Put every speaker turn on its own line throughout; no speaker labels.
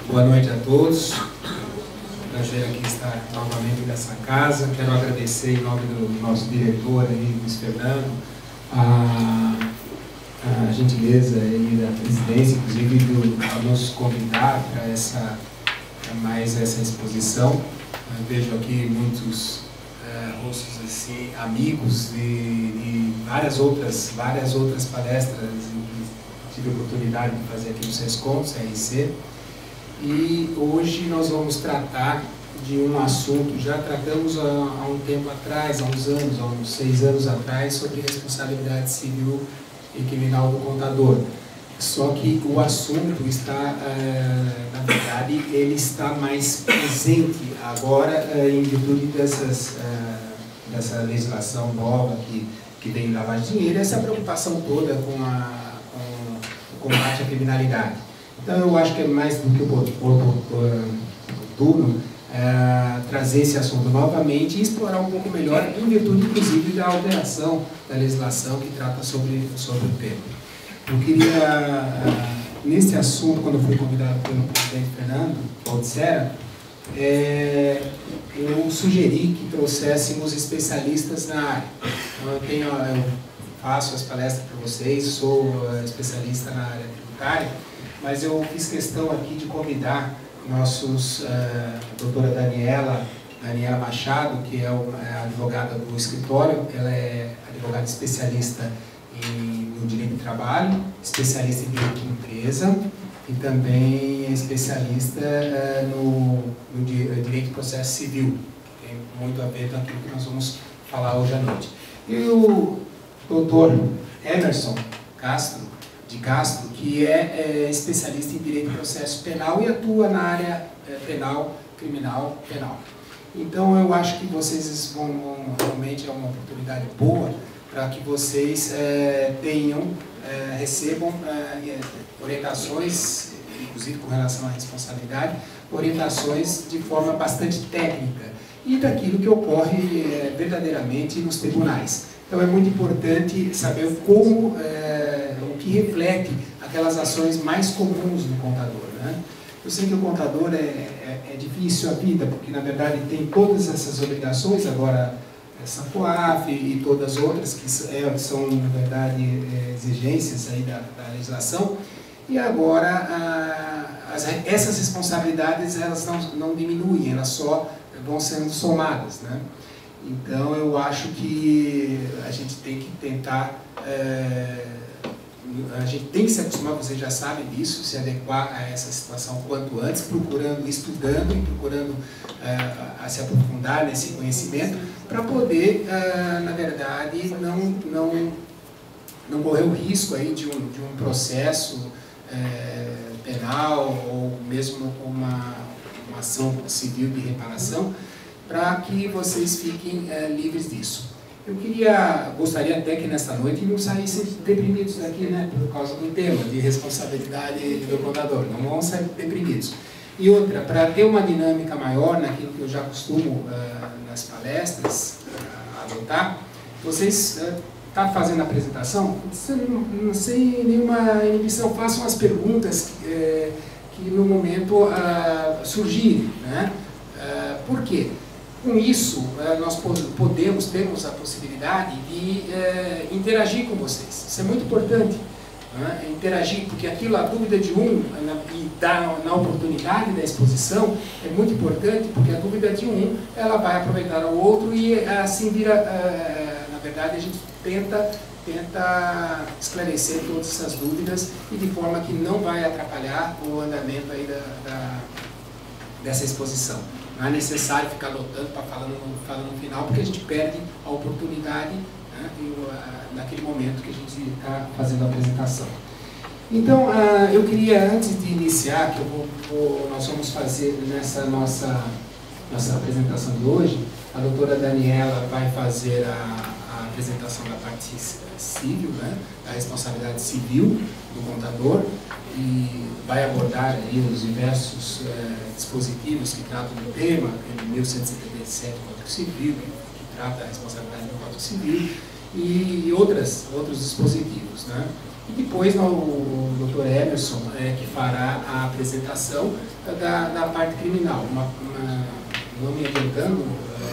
Boa noite a todos. Prazer aqui estar novamente nessa casa. Quero agradecer em nome do nosso diretor, Luiz Fernando, a gentileza e da presidência, inclusive, de nos convidar para mais essa exposição. Eu vejo aqui muitos rostos assim, amigos de várias outras palestras. Tive a oportunidade de fazer aqui no SESCOM, CRC. E hoje nós vamos tratar de um assunto, já tratamos há um tempo atrás, há uns 6 anos atrás, sobre responsabilidade civil e criminal do contador. Só que o assunto está, na verdade, ele está mais presente agora em virtude dessa legislação nova que vem lavar dinheiro, essa preocupação toda com o combate à criminalidade. Então, eu acho que é mais do que oportuno trazer esse assunto novamente e explorar um pouco melhor, em virtude, inclusive, da alteração da legislação que trata sobre o tema. Eu queria, nesse assunto, quando eu fui convidado pelo presidente Fernando Baldissera, eu sugeri que trouxéssemos especialistas na área. Então, eu faço as palestras para vocês, sou especialista na área tributária, mas eu fiz questão aqui de convidar a doutora Daniela Machado, que é a advogada do escritório. Ela é advogada especialista no direito do trabalho, especialista em direito de empresa e também especialista no direito de processo civil, que tem muito a ver com aquilo que nós vamos falar hoje à noite. E o doutor Emerson de Castro, que é especialista em direito de processo penal e atua na área penal, criminal, penal. Então, eu acho que vocês realmente é uma oportunidade boa para que vocês recebam orientações, inclusive com relação à responsabilidade, orientações de forma bastante técnica e daquilo que ocorre verdadeiramente nos tribunais. Então, é muito importante saber o que reflete aquelas ações mais comuns no contador, né? Eu sei que o contador é difícil a vida, porque, na verdade, tem todas essas obrigações, agora essa COAF e todas as outras, que são, na verdade, exigências aí da legislação, e agora essas responsabilidades elas não diminuem, elas só vão sendo somadas, né? Então, eu acho que a gente tem que tentar, a gente tem que se acostumar, vocês já sabem disso, se adequar a essa situação quanto antes, estudando e procurando se aprofundar nesse conhecimento, para poder, na verdade, não correr o risco aí de um processo penal ou mesmo uma ação civil de reparação, para que vocês fiquem livres disso. Eu gostaria até que nesta noite não saíssem deprimidos daqui, né, por causa do tema de responsabilidade do contador, não vão sair deprimidos. E outra, para ter uma dinâmica maior naquilo que eu já costumo nas palestras adotar, vocês estão fazendo a apresentação, não sem nenhuma inibição, façam as perguntas que no momento surgirem, né? Por quê? Com isso, nós temos a possibilidade de interagir com vocês. Isso é muito importante, né? Interagir, porque a dúvida de um, e na oportunidade da exposição, é muito importante, porque a dúvida de um, ela vai aproveitar ao outro e assim vira, na verdade, a gente tenta esclarecer todas essas dúvidas e de forma que não vai atrapalhar o andamento aí dessa exposição. Não é necessário ficar anotando para falar no final, porque a gente perde a oportunidade, né, naquele momento que a gente está fazendo a apresentação. Então, eu queria, antes de iniciar, que nós vamos fazer nessa nossa apresentação de hoje, a doutora Daniela vai fazer a apresentação da parte civil, né, da responsabilidade civil do contador, e vai abordar aí os diversos dispositivos que tratam do tema, como 1177 do Código Civil, que trata a responsabilidade do Código Civil, e outros dispositivos, né? E depois o Dr. Emerson que fará a apresentação da parte criminal. Não me adiantando,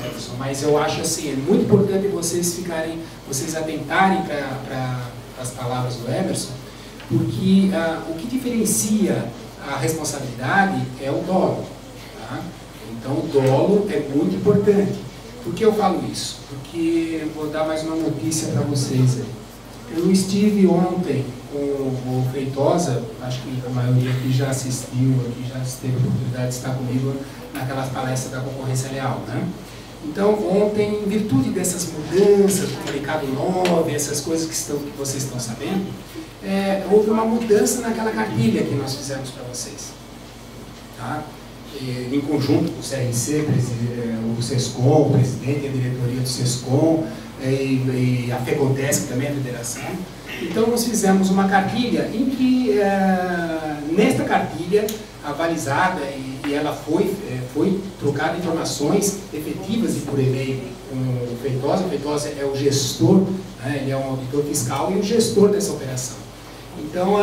Emerson, mas eu acho assim, é muito importante vocês atentarem para as palavras do Emerson, porque o que diferencia a responsabilidade é o dolo. Tá? Então o dolo é muito importante. Por que eu falo isso? Porque eu vou dar mais uma notícia para vocês aí. Eu estive ontem com o Feitosa, acho que a maioria aqui já assistiu, aqui já teve a oportunidade de estar comigo naquelas palestras da concorrência leal, né? Então, ontem, em virtude dessas mudanças, do comunicado 9, essas coisas que vocês estão sabendo, houve uma mudança naquela cartilha que nós fizemos para vocês. Tá? Em conjunto com o CRC, o SESCOM, o presidente e a diretoria do SESCOM, e a FECONTESC também, a federação. Então, nós fizemos uma cartilha em que, nesta cartilha, avalizada, e ela foi trocada informações efetivas e por e-mail com o Feitosa. O Feitosa é o gestor, né, ele é um auditor fiscal e o gestor dessa operação. Então,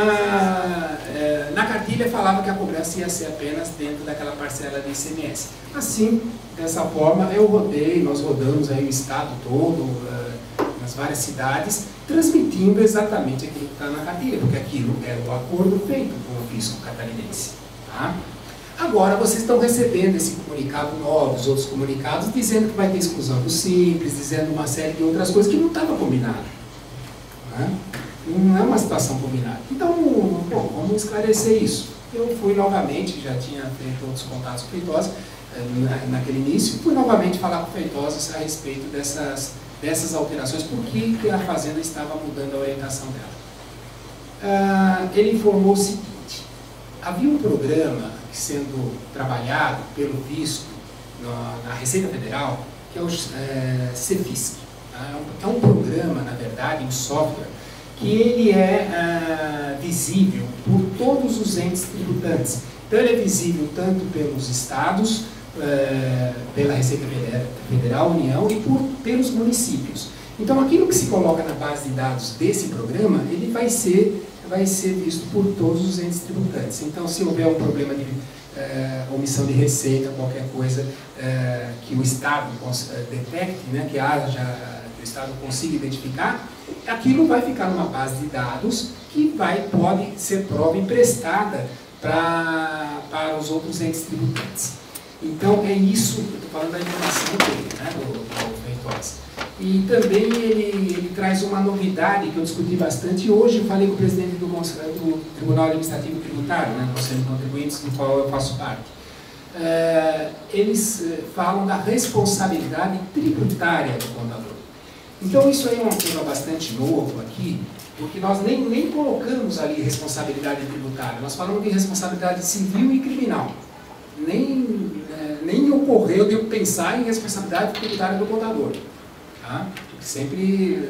na cartilha falava que a cobrança ia ser apenas dentro daquela parcela de ICMS. Assim, dessa forma, nós rodamos aí o estado todo, nas várias cidades, transmitindo exatamente aquilo que está na cartilha, porque aquilo era o acordo feito com o fisco catarinense. Tá? Agora, vocês estão recebendo esse comunicado novo, os outros comunicados, dizendo que vai ter exclusão do Simples, dizendo uma série de outras coisas que não estava combinado. Né? Não é uma situação combinada. Então, bom, vamos esclarecer isso. Eu fui novamente, já tinha feito outros contatos com o Feitosa naquele início, fui novamente falar com o Feitosa a respeito dessas alterações, por que a Fazenda estava mudando a orientação dela. Ele informou o seguinte: havia um programa sendo trabalhado pelo fisco na Receita Federal, que é o CEFISC. É um programa, na verdade, um software, que ele é visível por todos os entes tributantes. Então, ele é visível tanto pelos estados, pela Receita Federal, União, e pelos municípios. Então, aquilo que se coloca na base de dados desse programa, ele vai ser visto por todos os entes tributantes. Então, se houver um problema de omissão de receita, qualquer coisa que o Estado detecte, né, que o Estado consiga identificar, aquilo vai ficar numa base de dados que pode ser prova emprestada para os outros entes tributantes. Então, é isso, eu estou falando da informação dele, né, do Feitosa. E também ele traz uma novidade que eu discuti bastante hoje. Eu falei com o presidente do Tribunal Administrativo e Tributário, né, do Conselho de Contribuintes, do qual eu faço parte. Eles falam da responsabilidade tributária do contador. Então, isso aí é um tema bastante novo aqui, porque nós nem colocamos ali responsabilidade tributária, nós falamos de responsabilidade civil e criminal. Nem ocorreu de eu pensar em responsabilidade tributária do contador. Tá? Sempre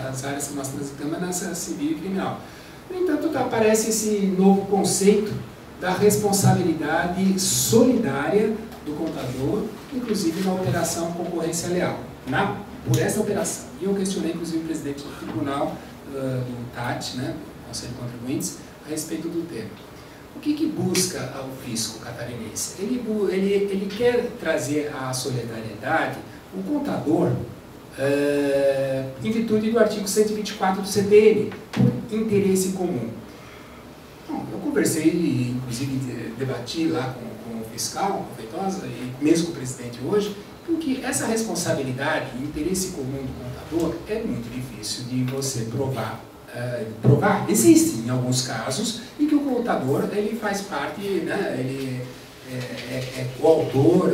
as áreas que nós transitamos é nessa civil e criminal. No entanto, aparece esse novo conceito da responsabilidade solidária do contador, inclusive na operação concorrência leal. Por essa operação. E eu questionei, inclusive, o presidente do tribunal, do TAT, né, do Conselho de Contribuintes, a respeito do tema. O que busca o fisco catarinense? Ele quer trazer a solidariedade, o contador, em virtude do artigo 124 do CTN, por interesse comum. Bom, eu conversei, inclusive debati lá com o fiscal, com o Feitosa, e mesmo com o presidente hoje, porque essa responsabilidade e interesse comum do contador é muito difícil de você provar. Existe em alguns casos em que o contador ele faz parte, né, ele é coautor,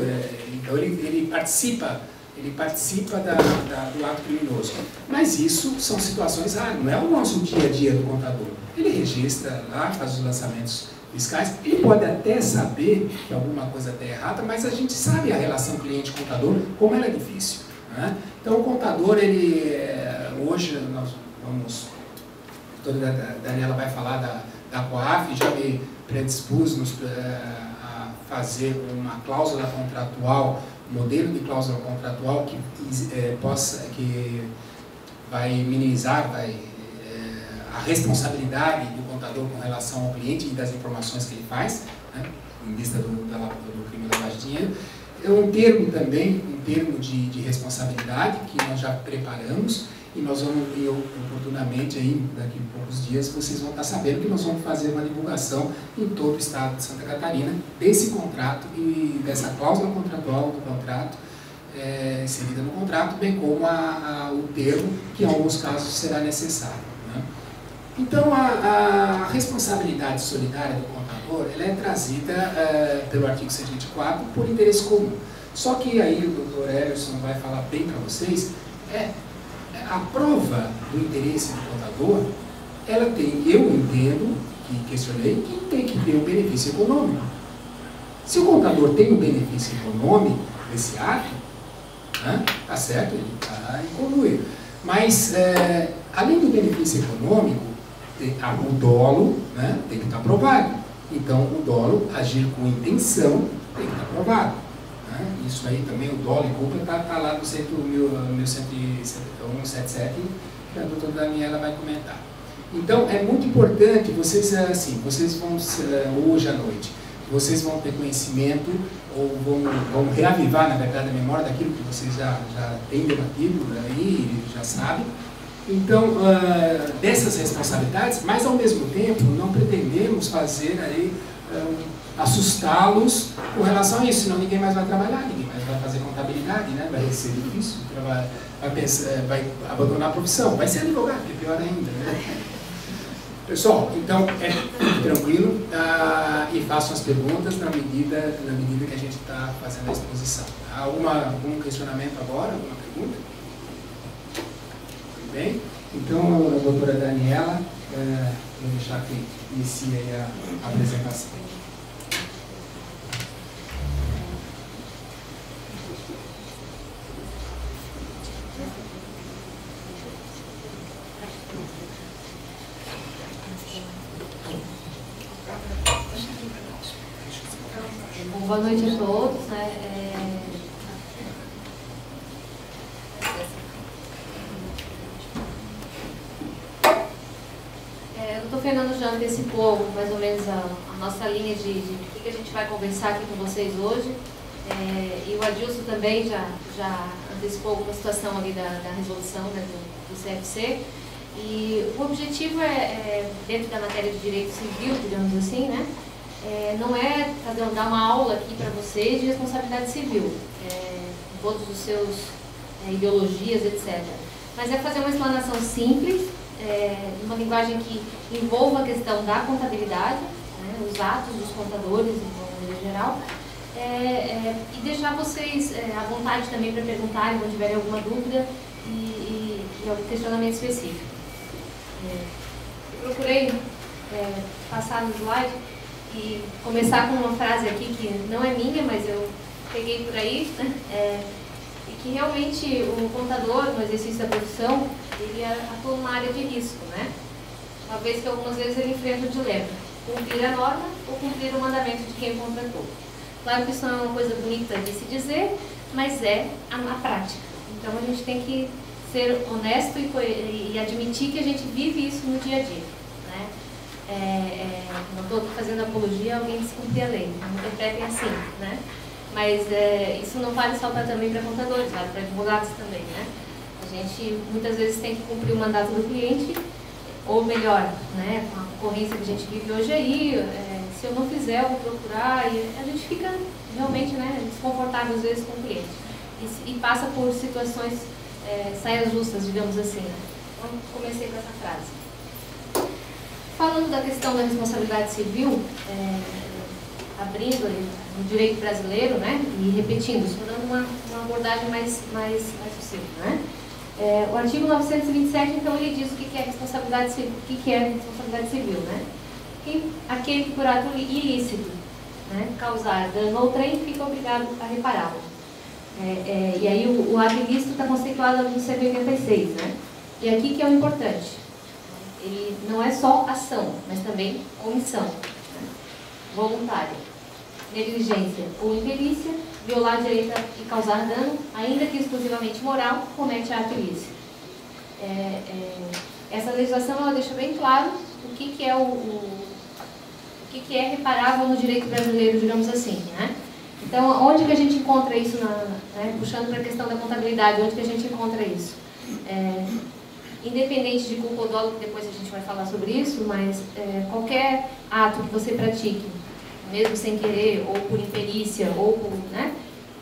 então ele participa do ato criminoso. Mas isso são situações raras, não é o nosso dia a dia do contador. Ele registra lá, faz os lançamentos fiscais, ele pode até saber que alguma coisa está errada, mas a gente sabe a relação cliente-contador, como ela é difícil. Né? Então o contador, hoje nós vamos, a doutora Daniela vai falar da Coaf, já me predispus a fazer uma cláusula contratual, um modelo de cláusula contratual que vai minimizar a responsabilidade do contador com relação ao cliente e das informações que ele faz, né, em vista do crime da lavagem de dinheiro. É um termo também, um termo de responsabilidade que nós já preparamos e nós vamos, oportunamente, aí, daqui a poucos dias, vocês vão estar sabendo que nós vamos fazer uma divulgação em todo o estado de Santa Catarina desse contrato e dessa cláusula contratual do contrato, inserida no contrato, bem como o termo, que em alguns casos será necessário. Né? Então, a responsabilidade solidária do contador ela é trazida pelo artigo 124 por interesse comum. Só que aí o doutor Everson vai falar bem para vocês, a prova do interesse do contador, ela tem, eu entendo, que questionei, que tem que ter um benefício econômico. Se o contador tem um benefício econômico desse ato, né, tá certo, ele está incluído. Mas, além do benefício econômico, o dolo, né, tem que estar provado. Então, o dolo, agir com intenção, tem que estar provado. Né? Isso aí também, o dolo e culpa, está lá no 177, que a doutora Daniela vai comentar. Então, é muito importante, vocês vão, hoje à noite, vocês vão ter conhecimento, ou vão reavivar, na verdade, a memória daquilo que vocês já têm debatido aí, já sabem. Então, dessas responsabilidades, mas ao mesmo tempo, não pretendemos fazer aí, assustá-los com relação a isso, senão ninguém mais vai trabalhar, ninguém mais vai fazer contabilidade, né? Vai ser difícil, vai abandonar a profissão, vai ser advogado, que é pior ainda, né? Pessoal, então, fique tranquilo e façam as perguntas na medida que a gente está fazendo a exposição. Algum questionamento agora? Alguma pergunta? Tudo bem? Então, a doutora Daniela, vou deixar que inicie aí a apresentação.
Boa noite a todos. Né? O doutor Fernando já antecipou mais ou menos a nossa linha de que a gente vai conversar aqui com vocês hoje. E o Adilson também já antecipou alguma situação ali da resolução, né, do CFC. E o objetivo dentro da matéria de direito civil, digamos assim, né? Não é dar uma aula aqui para vocês de responsabilidade civil, todos os seus ideologias, etc. Mas é fazer uma explanação simples, uma linguagem que envolva a questão da contabilidade, né, os atos dos contadores, de uma maneira geral, e deixar vocês à vontade também para perguntarem quando tiverem alguma dúvida e algum questionamento específico. Eu procurei passar no slide e começar com uma frase aqui que não é minha, mas eu peguei por aí, né? E que realmente o contador, no exercício da profissão, ele atua numa área de risco, né? Uma vez que algumas vezes ele enfrenta o dilema: cumprir a norma ou cumprir o mandamento de quem o contratou. Claro que isso não é uma coisa bonita de se dizer, mas é a prática. Então a gente tem que ser honesto e admitir que a gente vive isso no dia a dia, né? Não estou aqui fazendo apologia a alguém descumprir a lei, não interpretem assim, né? Mas isso não vale só também para contadores, vale para advogados também, né? A gente muitas vezes tem que cumprir o mandato do cliente, ou melhor, né, com a concorrência que a gente vive hoje aí, se eu não fizer, eu vou procurar, e a gente fica realmente, né, desconfortável às vezes com o cliente. E passa por situações, saias justas, digamos assim, né? Então, comecei com essa frase. Falando da questão da responsabilidade civil, abrindo no direito brasileiro, né, e repetindo, estou dando uma abordagem mais possível, né? O artigo 927, então, ele diz o que é responsabilidade civil, né? Aquele que por ato ilícito, né, causar dano ao trem fica obrigado a repará-lo. E aí o ato ilícito está conceituado no 186, né? E aqui que é o importante. Ele não é só ação, mas também omissão, né? Voluntária, negligência ou imperícia, violar a direito e causar dano, ainda que exclusivamente moral, comete ato ilícito. Essa legislação ela deixa bem claro o que é reparável no direito brasileiro, digamos assim, né? Então, onde que a gente encontra isso, puxando para a questão da contabilidade, onde que a gente encontra isso? Independente de culpa ou dolo, que depois a gente vai falar sobre isso, mas qualquer ato que você pratique, mesmo sem querer, ou por imperícia, ou por,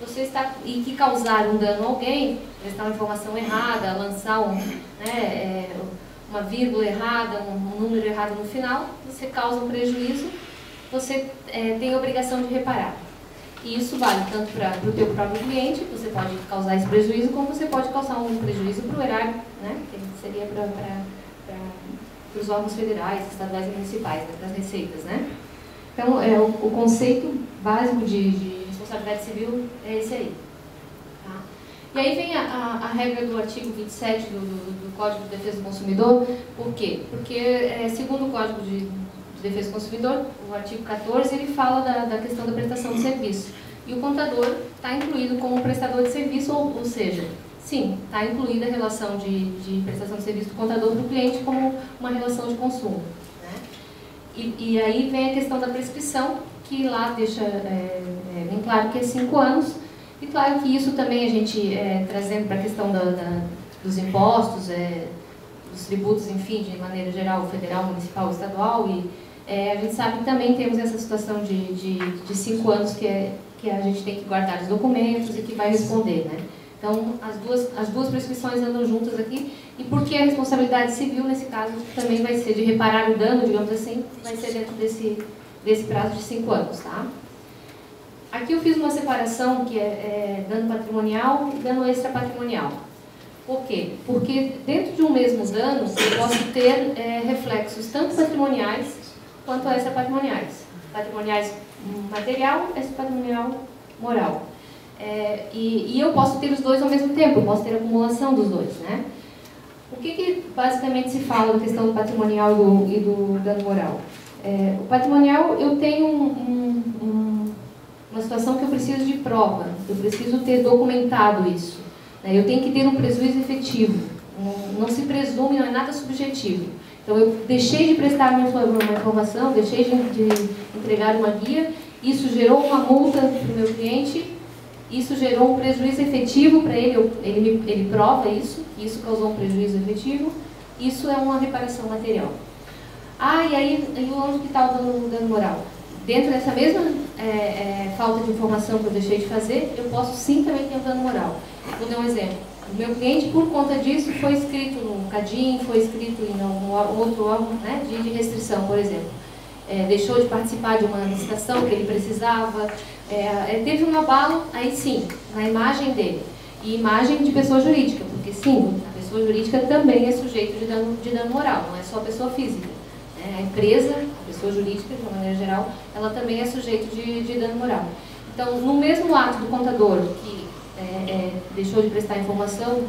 você está, e que causar um dano a alguém, prestar uma informação errada, lançar uma vírgula errada, um número errado no final, você causa um prejuízo, você tem a obrigação de reparar. E isso vale tanto para o teu próprio cliente, você pode causar esse prejuízo, como você pode causar um prejuízo para o erário, que seria para os órgãos federais, estaduais e municipais, para as receitas, Então, o conceito básico de responsabilidade civil é esse aí. Tá? E aí vem a regra do artigo 27 do Código de Defesa do Consumidor. Por quê? Porque, segundo o Código de Defesa do Consumidor, o artigo 14, ele fala da questão da prestação de serviço. E o contador está incluído como prestador de serviço, ou seja, sim, está incluída a relação de prestação de serviço do contador para o cliente como uma relação de consumo. E aí vem a questão da prescrição, que lá deixa bem claro que é 5 anos. E claro que isso também a gente, trazendo para a questão dos impostos, dos tributos, enfim, de maneira geral, federal, municipal, estadual, e a gente sabe que também temos essa situação de 5 anos que a gente tem que guardar os documentos e que vai responder, Então, as duas prescrições andam juntas aqui, e porque a responsabilidade civil, nesse caso, também vai ser de reparar o dano, digamos assim, vai ser dentro desse prazo de 5 anos, tá? Aqui eu fiz uma separação que é dano patrimonial e dano extrapatrimonial. Por quê? Porque dentro de um mesmo dano, eu posso ter reflexos tanto patrimoniais quanto extrapatrimoniais. Patrimoniais material, extrapatrimonial moral. E eu posso ter os dois ao mesmo tempo, eu posso ter a acumulação dos dois, O que basicamente se fala da questão do patrimonial e do dano moral? O patrimonial, eu tenho uma situação que eu preciso de prova, eu preciso ter documentado isso. Eu tenho que ter um prejuízo efetivo, não se presume, não é nada subjetivo. Então, eu deixei de prestar uma informação, deixei de entregar uma guia, isso gerou uma multa para o meu cliente, isso gerou um prejuízo efetivo para ele, ele prova isso, que isso causou um prejuízo efetivo, isso é uma reparação material. E aí onde que está o dano moral? Dentro dessa mesma falta de informação que eu deixei de fazer, eu posso sim também ter um dano moral. Vou dar um exemplo. O meu cliente, por conta disso, foi inscrito no CADIM, foi inscrito em algum outro órgão de restrição, por exemplo. Deixou de participar de uma licitação que ele precisava, teve um abalo, aí sim, na imagem dele. E imagem de pessoa jurídica, porque sim, a pessoa jurídica também é sujeito de dano moral, não é só a pessoa física. A empresa, a pessoa jurídica, de uma maneira geral, ela também é sujeito de dano moral. Então, no mesmo ato do contador que deixou de prestar informação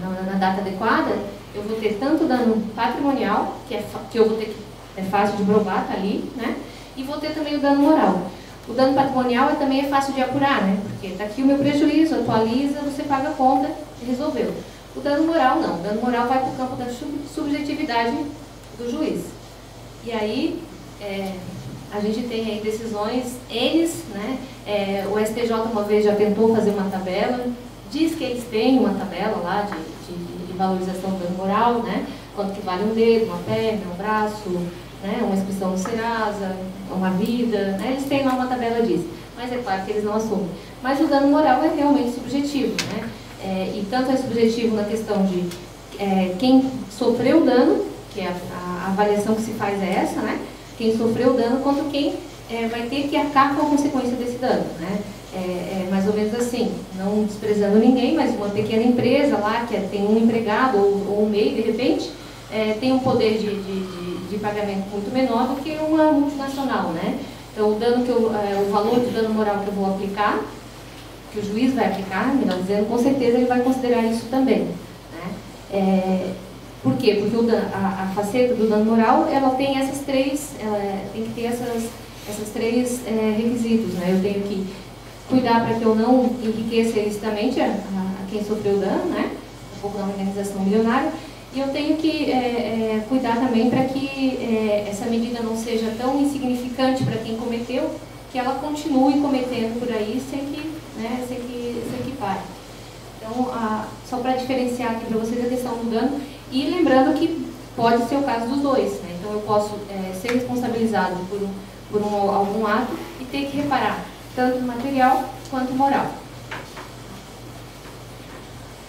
na data adequada, eu vou ter tanto dano patrimonial, que eu vou ter que é fácil de provar, está ali, e vou ter também o dano moral. O dano patrimonial também é fácil de apurar, porque está aqui o meu prejuízo, atualiza, você paga a conta e resolveu. O dano moral não, o dano moral vai para o campo da subjetividade do juiz. E aí, a gente tem aí decisões N's, o STJ uma vez já tentou fazer uma tabela, diz que eles têm uma tabela lá de valorização do dano moral, quanto que vale um dedo, uma perna, um braço, uma inscrição no Serasa, uma vida, eles têm lá uma tabela disso, mas é claro que eles não assumem. Mas o dano moral é realmente subjetivo, e tanto é subjetivo na questão de quem sofreu o dano, que a avaliação que se faz é essa, quem sofreu o dano, quanto quem vai ter que arcar com a consequência desse dano, mais ou menos assim, não desprezando ninguém, mas uma pequena empresa lá, que tem um empregado ou um MEI, de repente, tem um poder de pagamento muito menor do que uma multinacional, Então, o valor do dano moral que eu vou aplicar, que o juiz vai aplicar, melhor dizendo, com certeza ele vai considerar isso também, Por quê? Porque a faceta do dano moral, ela tem tem que ter essas três requisitos, Eu tenho que cuidar para que eu não enriqueça ilicitamente a quem sofreu o dano, um pouco da organização milionária. E eu tenho que cuidar também para que essa medida não seja tão insignificante para quem cometeu, que ela continue cometendo por aí sem que pare. Então, só para diferenciar aqui para vocês a questão do dano, e lembrando que pode ser o caso dos dois, né? Então eu posso ser responsabilizado por algum ato e ter que reparar tanto material quanto moral.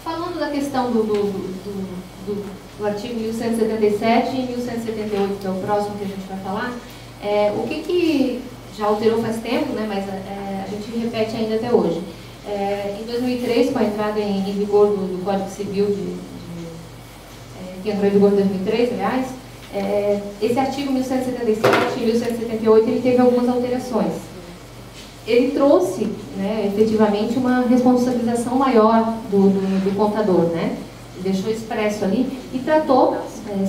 Falando da questão do artigo 1177 e 1178, que é o próximo que a gente vai falar, o que já alterou faz tempo, né, mas a gente repete ainda até hoje. Em 2003, com a entrada em vigor do Código Civil, que entrou em vigor em 2003, aliás, esse artigo 1177 e 1178 ele teve algumas alterações. Ele trouxe, né, efetivamente, uma responsabilização maior do contador, né? Ele deixou expresso ali e tratou,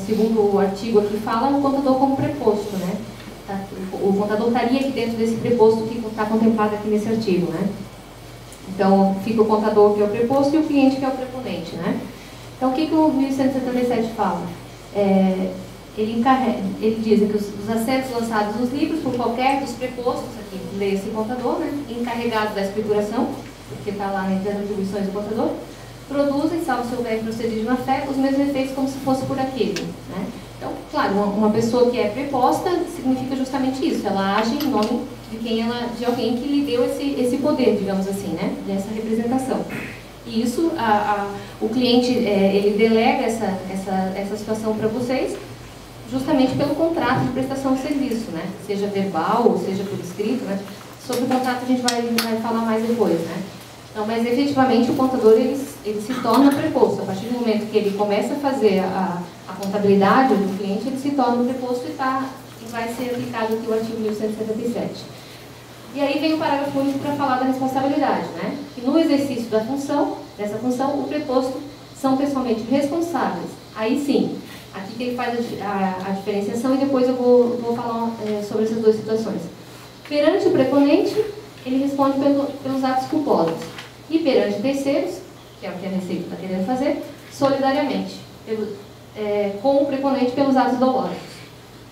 segundo o artigo aqui fala, o contador como preposto, né? O contador estaria aqui dentro desse preposto que está contemplado aqui nesse artigo, né? Então, fica o contador, que é o preposto, e o cliente, que é o preponente, né? Então, o que o 1177 fala? Ele diz que os assentos lançados nos livros por qualquer dos prepostos, aqui, lê-se contador, né, encarregado da escrituração, porque está lá entre as atribuições do contador, produzem, salvo se houver procedido de má fé, os mesmos efeitos como se fosse por aquele. Né? Então, claro, uma pessoa que é preposta significa justamente isso, ela age em nome de alguém que lhe deu esse poder, digamos assim, né, dessa representação. E isso, o cliente, ele delega essa situação para vocês, justamente pelo contrato de prestação de serviço, né? Seja verbal ou seja por escrito, né? Sobre o contrato a gente vai falar mais depois, né? Então, mas efetivamente o contador ele se torna preposto. A partir do momento que ele começa a fazer a contabilidade do cliente, ele se torna preposto e vai ser aplicado aqui o artigo 1177. E aí vem o parágrafo único para falar da responsabilidade, né? Que no exercício dessa função, o preposto são pessoalmente responsáveis. Aí sim, aqui que ele faz a diferenciação e depois eu vou falar sobre essas duas situações. Perante o preponente, ele responde pelos atos culposos. E perante terceiros, que é o que a Receita está querendo fazer, solidariamente, com o preponente pelos atos dolosos.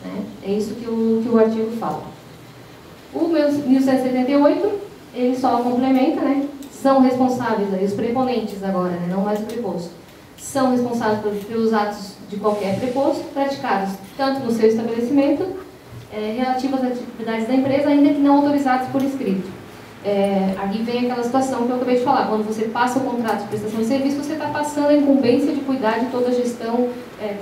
Né? É isso que o artigo fala. O 1178, ele só complementa, né? São responsáveis, aí, os preponentes agora, né? Não mais o preposto. São responsáveis pelos atos de qualquer preposto, praticados tanto no seu estabelecimento, relativos às atividades da empresa, ainda que não autorizados por escrito. Aqui vem aquela situação que eu acabei de falar, quando você passa o contrato de prestação de serviço, você está passando a incumbência de cuidar de toda a gestão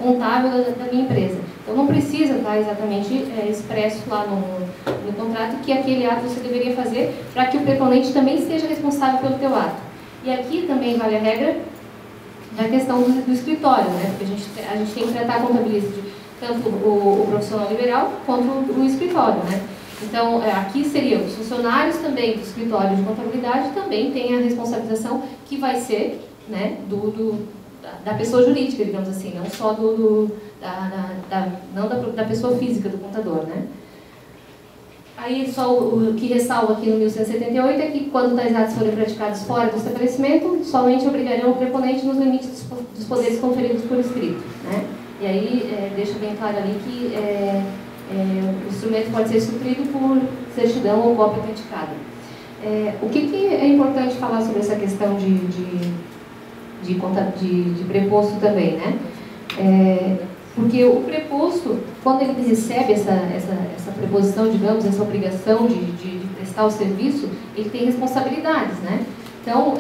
contábil da minha empresa. Então não precisa estar exatamente expresso lá no contrato que aquele ato você deveria fazer para que o preponente também seja responsável pelo teu ato. E aqui também vale a regra da questão do escritório, né? Porque a gente tem que tratar a contabilista de tanto o profissional liberal quanto o escritório, né? Então, aqui seriam os funcionários também do escritório de contabilidade também têm a responsabilização que vai ser, né, da pessoa jurídica, digamos assim, não só da pessoa física do contador, né? Aí, só o que ressalva aqui no 1178 é que, quando tais atos forem praticados fora do estabelecimento, somente obrigarão o preponente nos limites dos poderes conferidos por escrito, né? E aí, deixa bem claro ali que o instrumento pode ser suprido por certidão ou cópia autenticada. O que é importante falar sobre essa questão de preposto também, né? Porque o preposto, quando ele recebe essa preposição, digamos, essa obrigação de prestar o serviço, ele tem responsabilidades, né? Então,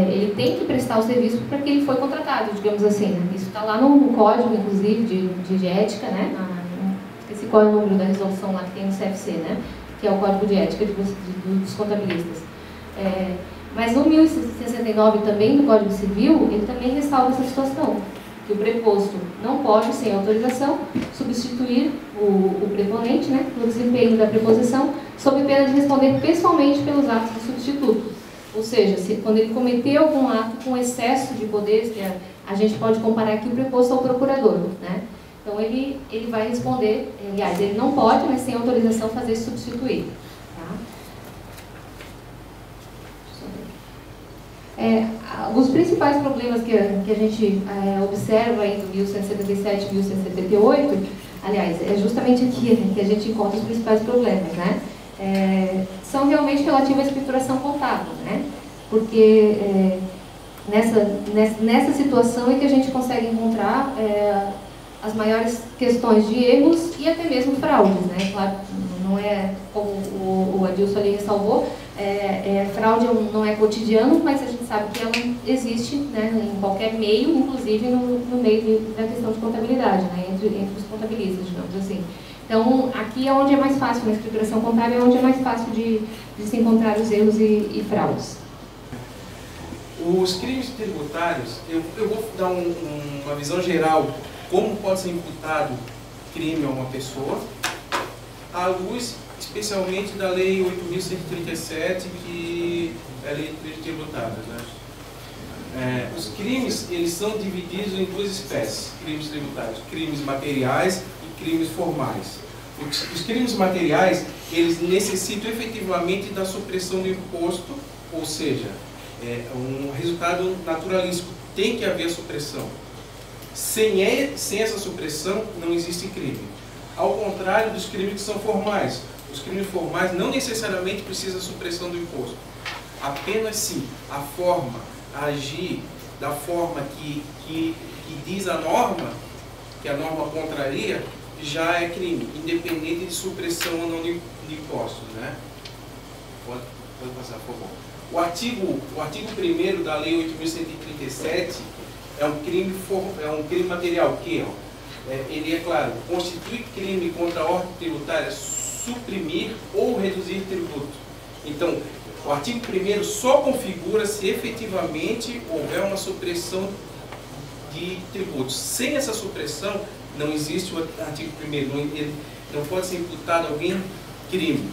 ele tem que prestar o serviço para que ele foi contratado, digamos assim, né? Isso está lá no código, inclusive, de ética, né? Esqueci qual é o número da resolução lá que tem no CFC, né? Que é o Código de Ética dos Contabilistas. Mas no 1069 também, do Código Civil, ele também ressalva essa situação, que o preposto não pode, sem autorização, substituir o preponente, né, no desempenho da preposição, sob pena de responder pessoalmente pelos atos do substituto. Ou seja, quando ele cometeu algum ato com excesso de poderes, que a gente pode comparar aqui o preposto ao procurador, né? Então ele vai responder, aliás, ele não pode, mas sem autorização, fazer substituir. Tá? os principais problemas que a gente observa aí do 1177 e 1178, aliás, é justamente aqui que a gente encontra os principais problemas, né? São realmente relativos à escrituração contábil, né? Porque nessa situação é que a gente consegue encontrar as maiores questões de erros e até mesmo fraudes, né? Claro, não é como o Adilson ali ressalvou, fraude não é cotidiano, mas a gente sabe que ela existe, né, em qualquer meio, inclusive no meio da questão de contabilidade, né, entre os contabilistas, digamos assim. Então, aqui é onde é mais fácil, na escrituração contábil, é onde é mais fácil de se encontrar os erros e fraudes.
Os crimes tributários, eu vou dar uma visão geral, como pode ser imputado crime a uma pessoa, à luz especialmente da Lei 8.137, que é a Lei tributária, né? Os crimes, eles são divididos em duas espécies, crimes tributários, crimes materiais e crimes formais. Os crimes materiais, eles necessitam efetivamente da supressão do imposto, ou seja, um resultado naturalístico, tem que haver supressão. Sem essa supressão, não existe crime. Ao contrário dos crimes que são formais. Os crimes formais não necessariamente precisam da supressão do imposto. Apenas sim, a forma, agir da forma que diz a norma, que a norma contraria, já é crime, independente de supressão ou não de impostos, né? Pode passar, por favor. O artigo 1º da Lei 8.137 é um crime material que, ele é claro, constitui crime contra a ordem tributária suprimir ou reduzir tributo. Então, o artigo 1º só configura se efetivamente houver uma supressão de tributos. Sem essa supressão, não existe o artigo 1º, não pode ser imputado a alguém crime.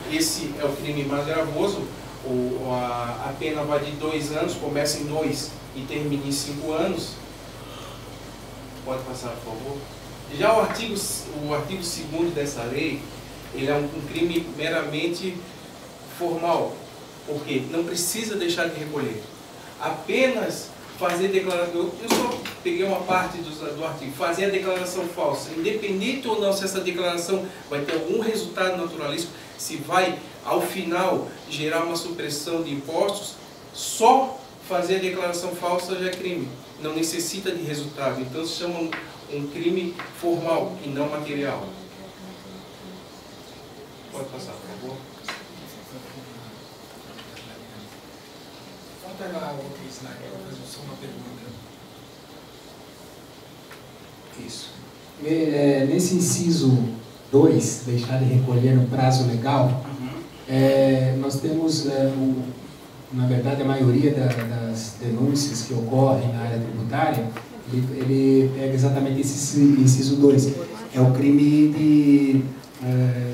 Esse é o crime mais gravoso, a pena vai de 2 anos, começa em 2 e termina em 5 anos. Pode passar, por favor. Já o artigo 2º dessa lei, ele é um crime meramente formal, porque não precisa deixar de recolher. Apenas fazer declaração, eu só peguei uma parte do artigo, fazer a declaração falsa, independente ou não se essa declaração vai ter algum resultado naturalístico, se vai, ao final, gerar uma supressão de impostos, só fazer a declaração falsa já é crime, não necessita de resultado, então se chama um crime formal e não material. Pode passar, por favor.
Vamos pegar outro slide, eu vou fazer só uma pergunta. Isso. Nesse inciso 2, deixar de recolher no prazo legal, nós temos, na verdade, a maioria das denúncias que ocorrem na área tributária, ele pega exatamente esse inciso 2. É o crime de,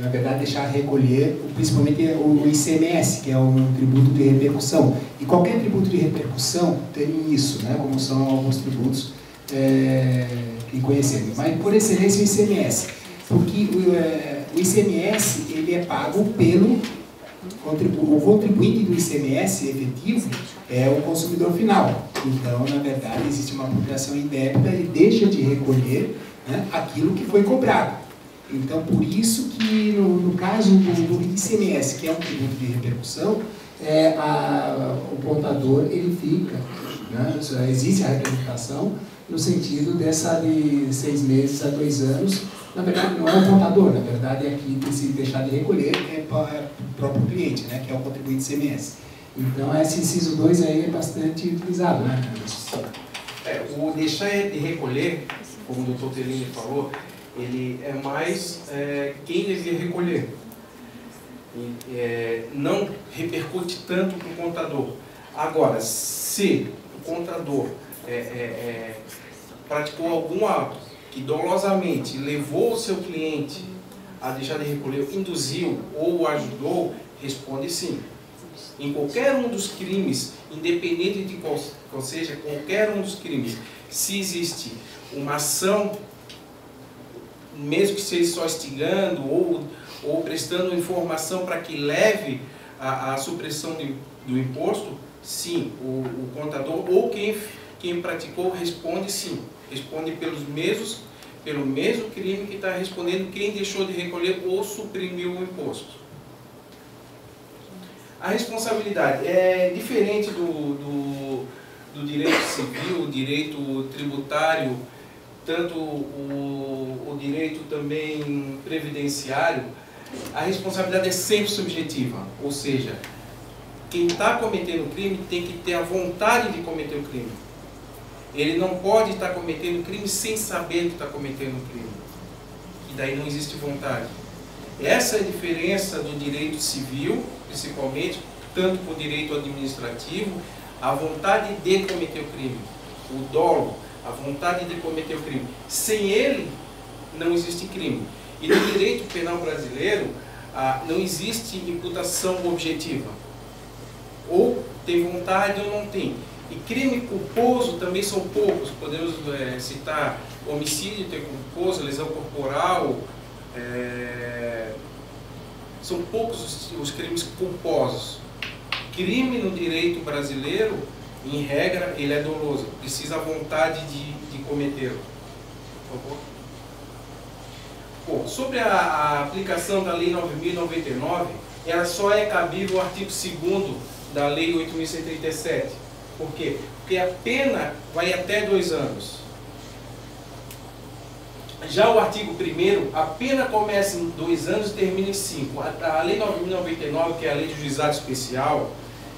na verdade, deixar recolher, principalmente o ICMS, que é um tributo de repercussão. E qualquer tributo de repercussão tem isso, né, como são alguns tributos que conhecemos. Mas, por excelência, o ICMS. Porque o ICMS ele é pago pelo o contribuinte do ICMS efetivo é o consumidor final. Então, na verdade, existe uma apropriação indébita, ele deixa de recolher, né, aquilo que foi cobrado. Então, por isso que no caso do ICMS, que é um tributo de repercussão, o contador ele fica, né, existe a representação no sentido dessa de 6 meses a 2 anos. Na verdade, não é o contador, na verdade, aqui, se deixar de recolher, é o próprio cliente, né, que é o contribuinte ICMS. Então, esse inciso 2 aí é bastante utilizado, né?
O deixar de recolher, como o doutor Telini falou, ele é mais quem devia recolher. Não repercute tanto para o contador. Agora, se o contador praticou algum ato que dolosamente levou o seu cliente a deixar de recolher, induziu ou ajudou, responde sim. Em qualquer um dos crimes, independente de qual seja, qualquer um dos crimes, se existe uma ação, mesmo que seja só instigando ou prestando informação para que leve a supressão do imposto, sim, o contador ou quem praticou responde sim, responde pelo mesmo crime que está respondendo quem deixou de recolher ou suprimiu o imposto. A responsabilidade é diferente do direito civil, o direito tributário, tanto o direito também previdenciário. A responsabilidade é sempre subjetiva, ou seja, quem está cometendo o crime tem que ter a vontade de cometer o crime. Ele não pode estar cometendo o crime sem saber que está cometendo o crime. E daí não existe vontade. Essa é a diferença do direito civil, principalmente, tanto com o direito administrativo, a vontade de cometer o crime, o dolo, a vontade de cometer o crime. Sem ele, não existe crime. E no direito penal brasileiro, não existe imputação objetiva. Ou tem vontade ou não tem. E crime culposo também são poucos. Podemos citar homicídio culposo, lesão corporal. São poucos os crimes culposos. Crime no direito brasileiro, em regra, ele é doloso. Precisa a vontade de cometê-lo. Por favor. Bom, sobre a aplicação da Lei 9.099, ela só é cabível o artigo 2º da Lei 8.137. Por quê? Porque a pena vai até 2 anos. Já o artigo 1º, a pena começa em 2 anos e termina em 5. A Lei 9.099, que é a Lei de Juizado Especial,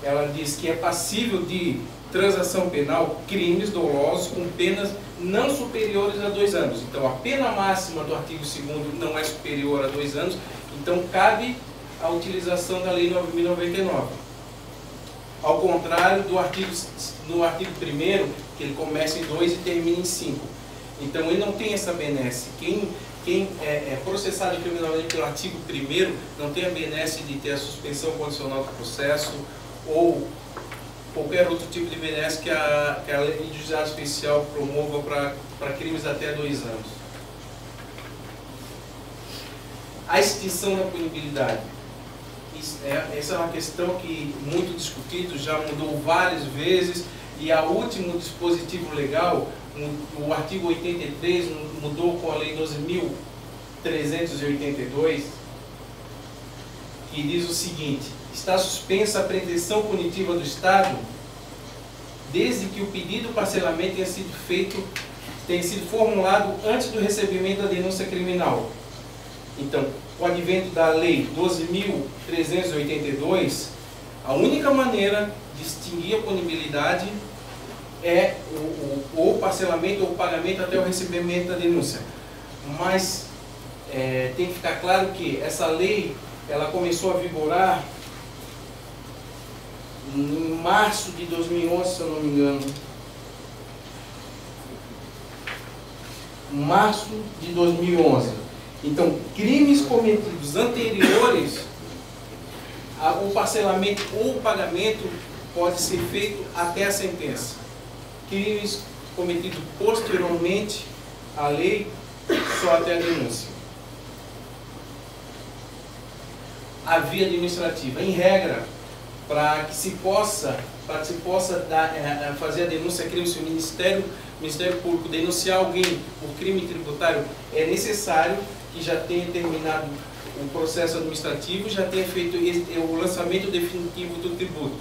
ela diz que é passível de transação penal crimes dolosos com penas não superiores a 2 anos. Então, a pena máxima do artigo 2º não é superior a 2 anos, então cabe a utilização da Lei 9.099. Ao contrário no artigo 1º, que ele começa em 2 e termina em 5. Então, ele não tem essa benesse. Quem é processado criminalmente pelo artigo 1º não tem a benesse de ter a suspensão condicional do processo ou qualquer outro tipo de benesse que a Lei de Juizado Especial promova para crimes até 2 anos. A extinção da punibilidade. Essa é uma questão que muito discutida, já mudou várias vezes, e o último dispositivo legal, o artigo 83, mudou com a Lei 12.382, que diz o seguinte: está suspensa a pretensão punitiva do Estado desde que o pedido de parcelamento tenha sido formulado antes do recebimento da denúncia criminal. Então, com o advento da Lei 12.382, a única maneira de extinguir a punibilidade é o parcelamento ou o pagamento até o recebimento da denúncia. Mas tem que ficar claro que essa lei ela começou a vigorar em março de 2011, se eu não me engano. Março de 2011. Então, crimes cometidos anteriores, o parcelamento ou o pagamento pode ser feito até a sentença. Crimes cometidos posteriormente à lei, só até a denúncia. A via administrativa, em regra, para que se possa fazer a denúncia crime, se o Ministério Público denunciar alguém por crime tributário, é necessário que já tenha terminado o processo administrativo, já tenha feito o lançamento definitivo do tributo.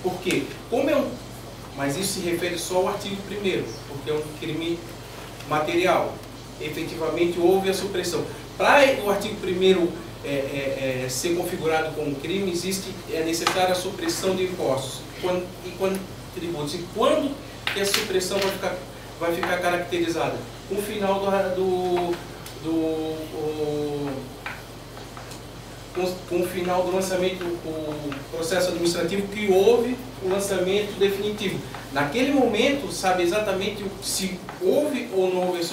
Por quê? Mas isso se refere só ao artigo 1º, porque é um crime material. Efetivamente houve a supressão. Para o artigo 1º ser configurado como crime, é necessária a supressão de impostos e tributos. E quando que a supressão vai ficar caracterizada? Com o final com o final do lançamento do processo administrativo, que houve o lançamento definitivo. Naquele momento, sabe exatamente se houve ou não houve a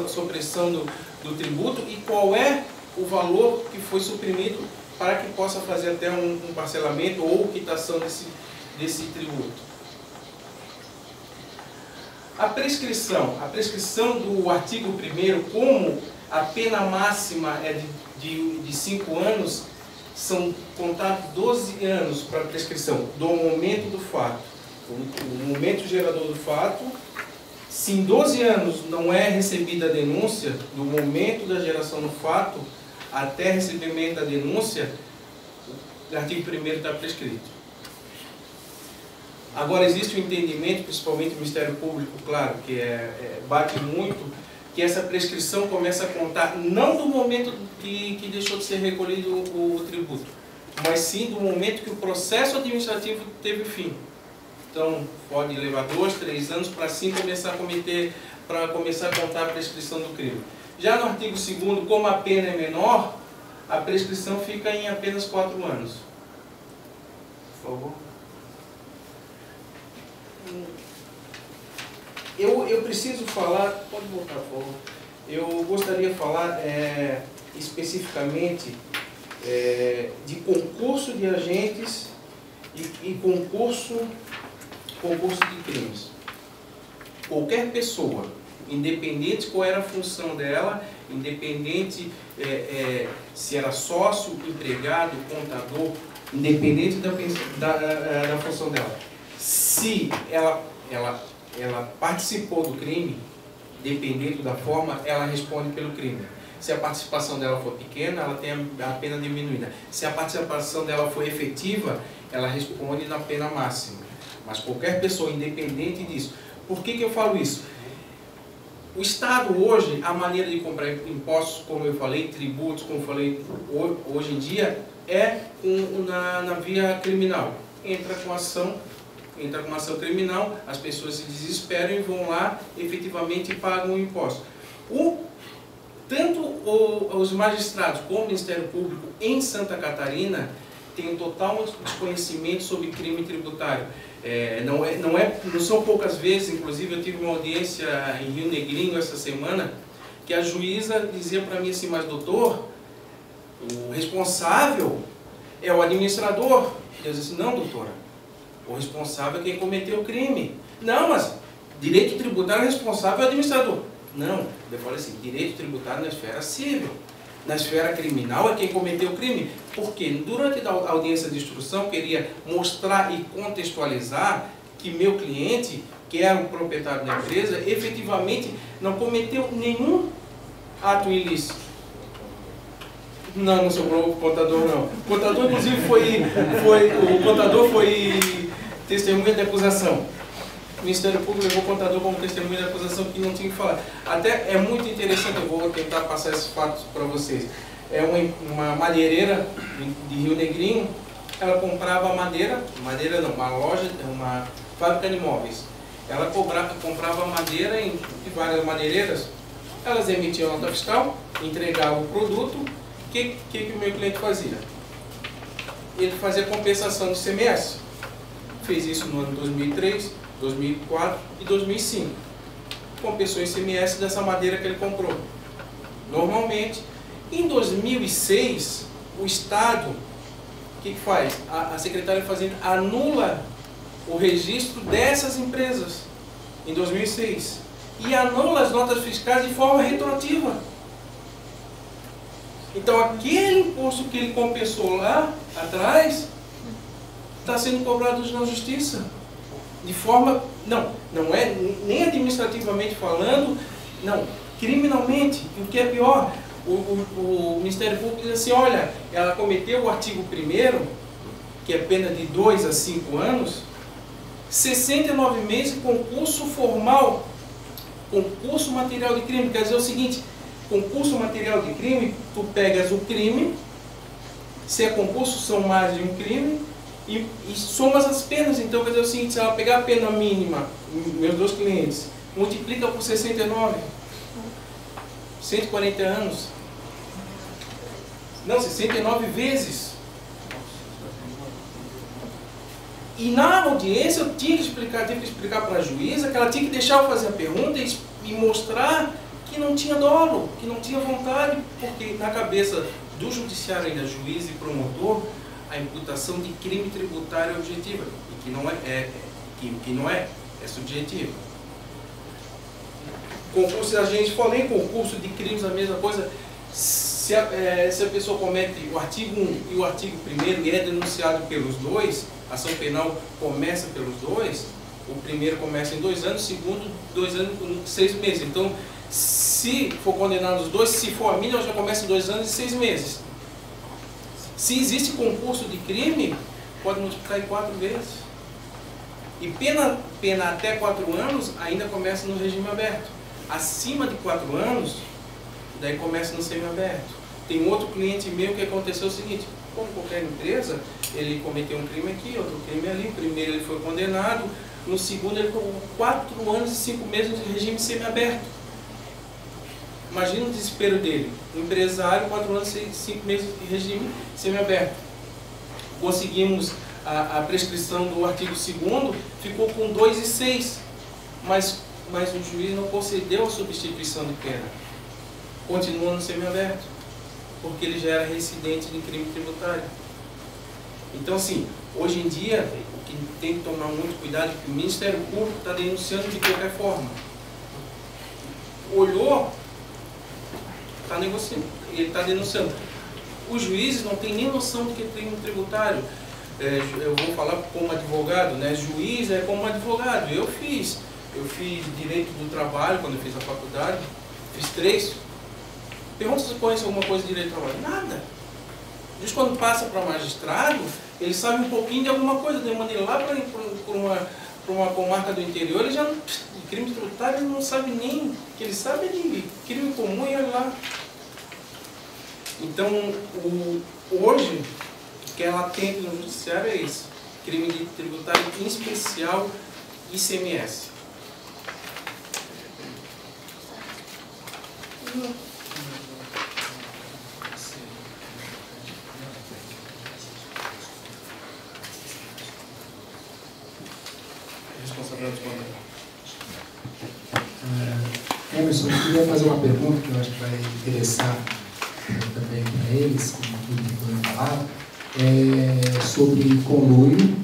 supressão do tributo e qual é o valor que foi suprimido para que possa fazer até um parcelamento ou quitação desse tributo. A prescrição do artigo 1º, como a pena máxima é de 5 anos, são contados 12 anos para a prescrição do momento do fato. O momento gerador do fato, se em 12 anos não é recebida a denúncia, do momento da geração do fato até recebimento da denúncia, o artigo 1º está prescrito. Agora, existe um entendimento, principalmente do Ministério Público, claro, que bate muito, que essa prescrição começa a contar não do momento que deixou de ser recolhido o tributo, mas sim do momento que o processo administrativo teve fim. Então, pode levar 2, 3 anos para assim começar a contar a prescrição do crime. Já no artigo 2º, como a pena é menor, a prescrição fica em apenas 4 anos. Por favor. Eu preciso falar, pode voltar, por favor. Eu gostaria de falar especificamente de concurso de agentes e concurso de crimes. Qualquer pessoa, independente qual era a função dela, independente se era sócio, empregado, contador, independente da função dela, se ela participou do crime, dependendo da forma, ela responde pelo crime. Se a participação dela for pequena, ela tem a pena diminuída. Se a participação dela for efetiva, ela responde na pena máxima. Mas qualquer pessoa, independente disso. Por que eu falo isso? O Estado hoje, a maneira de comprar impostos, como eu falei, tributos, como eu falei, hoje em dia, é na via criminal. Entra com uma ação criminal, as pessoas se desesperam e vão lá, efetivamente pagam o imposto. Tanto os magistrados como o Ministério Público em Santa Catarina têm um total desconhecimento sobre crime tributário. Não são poucas vezes, inclusive eu tive uma audiência em Rio Negrinho essa semana, que a juíza dizia para mim assim, mas doutor, o responsável é o administrador. Eu disse, não doutora, o responsável é quem cometeu o crime. Não, mas direito tributário é responsável é o administrador. Não, eu falei assim, direito tributário na esfera civil. Na esfera criminal é quem cometeu o crime. Porque durante a audiência de instrução eu queria mostrar e contextualizar que meu cliente, que era o proprietário da empresa, efetivamente não cometeu nenhum ato ilícito. Não sobrou o contador, não. O contador, inclusive, foi testemunha de acusação. O Ministério Público levou o contador como testemunha de acusação que não tinha que falar. Até é muito interessante, eu vou tentar passar esses fatos para vocês. É uma madeireira de Rio Negrinho, ela comprava madeira não, uma loja, uma fábrica de móveis. Ela comprava madeira de várias madeireiras, elas emitiam nota fiscal, entregavam o produto. O que o meu cliente fazia? Ele fazia compensação do ICMS. Fez isso no ano 2003, 2004 e 2005. Compensou o ICMS dessa madeira que ele comprou. Normalmente, em 2006, o Estado, o que faz? A Secretaria de Fazenda anula o registro dessas empresas, em 2006. E anula as notas fiscais de forma retroativa. Então, aquele imposto que ele compensou lá atrás, está sendo cobrado na justiça. De forma, não é nem administrativamente falando, não, criminalmente. E o que é pior, o Ministério Público diz assim, olha, ela cometeu o artigo 1º, que é pena de 2 a 5 anos, 69 meses, concurso formal, concurso material de crime. Quer dizer o seguinte, concurso material de crime, tu pegas o crime, se é concurso são mais de um crime, e somas as penas. Então quer dizer o seguinte, se ela pegar a pena mínima, meus 2 clientes, multiplica por 69, 140 anos, não, 69 vezes. E na audiência eu tive que explicar para a juíza que ela tinha que deixar eu fazer a pergunta e mostrar que não tinha dolo, que não tinha vontade, porque na cabeça do judiciário ainda, juiz e promotor, a imputação de crime tributário é objetiva, e que não é subjetiva. Concurso, a gente falei, concurso de crimes, a mesma coisa. Se a pessoa comete o artigo 1 e o artigo 1º e é denunciado pelos dois, a ação penal começa pelos dois, o primeiro começa em 2 anos, o segundo 2 anos e 6 meses. Então, se for condenado os dois, se for a mínima, já começa em 2 anos e 6 meses. Se existe concurso de crime, pode multiplicar em 4 vezes. E pena até 4 anos ainda começa no regime aberto. Acima de 4 anos, daí começa no semiaberto. Tem outro cliente meu que aconteceu o seguinte: como qualquer empresa, ele cometeu um crime aqui, outro crime ali. O primeiro ele foi condenado, no segundo ele ficou 4 anos e 5 meses de regime semiaberto. Imagina o desespero dele. O empresário, 4 anos e 5 meses de regime semiaberto. Conseguimos a prescrição do artigo 2º, ficou com 2 e 6, mas o juiz não concedeu a substituição de pena. Continua no semiaberto, porque ele já era reincidente de crime tributário. Então, assim, hoje em dia, o que tem que tomar muito cuidado é que o Ministério Público está denunciando de qualquer forma. Olhou, está negociando, ele está denunciando. Os juízes não têm nem noção do que é crime tributário. Eu vou falar como advogado, né? Juiz é como advogado. Eu fiz Direito do Trabalho quando eu fiz a faculdade, fiz 3. Pergunta se você conhece alguma coisa de Direito do Trabalho. Nada. Juiz, quando passa para magistrado, ele sabe um pouquinho de alguma coisa, de maneira lá para uma comarca do interior, ele já de crime tributário ele não sabe nem, que ele sabe de crime comum e olha lá. Então, hoje, o que é latente no judiciário é isso: crime de tributário, em especial ICMS.
Emerson, eu queria fazer uma pergunta que eu acho que vai interessar também para eles, como tudo que foi falado, sobre conluio,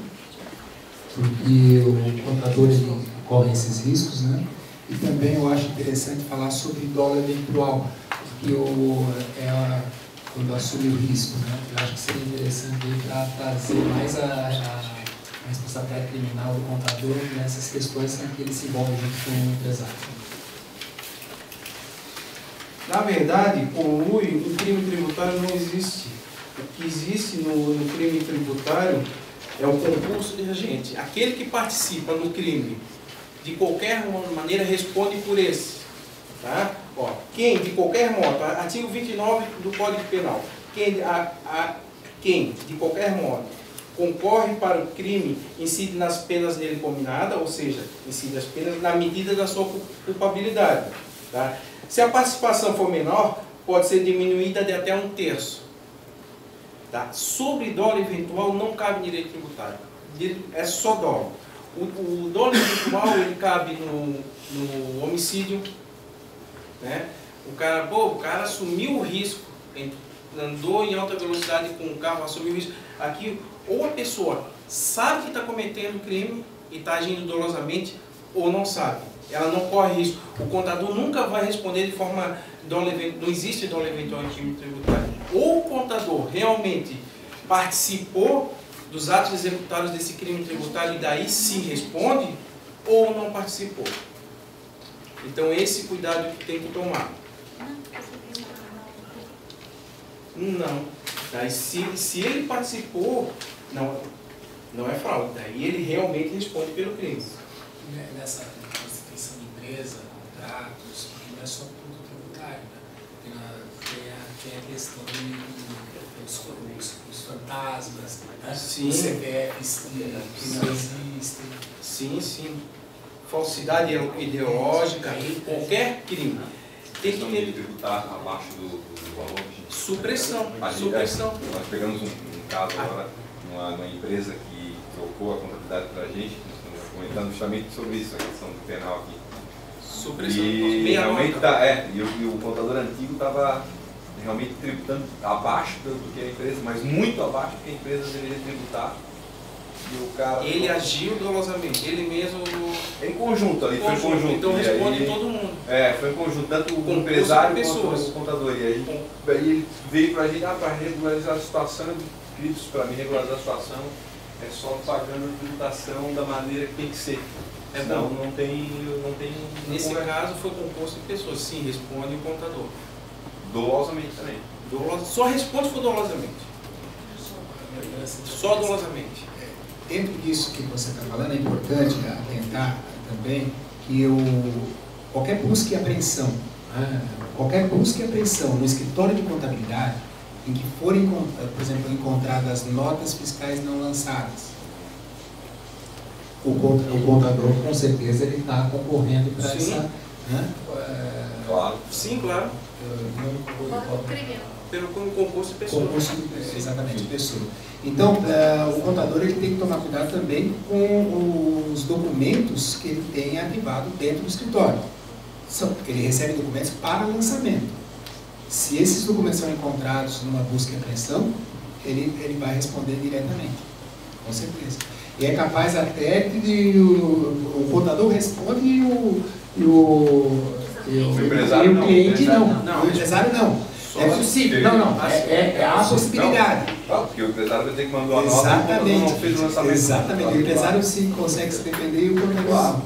porque o contador ele corre esses riscos, né? E também eu acho interessante falar sobre dolo eventual, porque quando assume o risco, né? Eu acho que seria interessante para trazer mais a responsabilidade criminal do contador nessas questões em que ele se envolve junto com o empresário.
Na verdade, conluio no crime tributário não existe. O que existe no crime tributário é o concurso de agente. Aquele que participa no crime, de qualquer maneira, responde por esse. Tá? Ó, quem, de qualquer modo, artigo 29 do Código Penal, quem, de qualquer modo, concorre para o crime, incide nas penas nele combinadas, ou seja, incide as penas na medida da sua culpabilidade. Tá? Se a participação for menor, pode ser diminuída de até 1/3. Tá? Sobre dolo eventual não cabe direito tributário. É só dolo. O dolo eventual ele cabe no homicídio. Né? O cara assumiu o risco, andou em alta velocidade com o carro, assumiu o risco. Aqui, ou a pessoa sabe que está cometendo crime e está agindo dolosamente, ou não sabe. Ela não corre risco. O contador nunca vai responder de forma dolo eventual. Não existe dolo eventual em crime tributário. Ou o contador realmente participou dos atos executados desse crime tributário e daí sim responde, ou não participou. Então esse cuidado que tem que tomar. Não. Daí, se ele participou, não é fraude. Daí ele realmente responde pelo crime.
Nessa constituição de empresa, contratos, não é só tudo tributário, né? Tem a questão dos fantasmas, né?
Sim.
Os CPFs que não existem.
Sim, sim. Falsidade ideológica, qualquer crime. Tem que ter
tributar abaixo do valor.
Supressão.
Supressão. Nós pegamos um caso agora, uma empresa que trocou a contabilidade para a gente, comentando justamente sobre isso, a questão do penal aqui.
Supressão.
E realmente e o contador antigo estava realmente tributando abaixo do que a empresa, mas muito abaixo do que a empresa deveria tributar. e o cara...
Ele agiu dolosamente, ele mesmo...
Em conjunto ali, foi em conjunto.
Então responde todo mundo.
Foi em conjunto, tanto o
Concurso
empresário
de
quanto
pessoas.
o contador. E aí ele veio pra gente, para regularizar a situação, queridos, para mim regularizar a situação é só pagando a tributação da maneira que tem que ser. Senão não tem...
Nesse caso foi concurso de pessoas, sim, responde o contador.
Dolosamente também.
Só responde se for dolosamente. Só dolosamente.
Dentro disso que você está falando, é importante atentar também que qualquer busca e apreensão, qualquer busca e apreensão no escritório de contabilidade, em que forem, por exemplo, encontradas notas fiscais não lançadas, o contador, com certeza, ele está concorrendo para essa...
Claro.
Sim, claro. Pelo concurso de pessoa.
Concurso, exatamente, de pessoa. Então, o contador ele tem que tomar cuidado também com os documentos que ele tem arquivado dentro do escritório. Porque ele recebe documentos para lançamento. Se esses documentos são encontrados numa busca e apreensão, ele vai responder diretamente, com certeza. E é capaz até de o contador responde e o cliente não. O empresário não. É possível, há a possibilidade.
Porque o empresário vai ter que mandar uma nota.
Exatamente.
Não fez o lançamento.
Exatamente. O empresário sim consegue se defender e o contador não.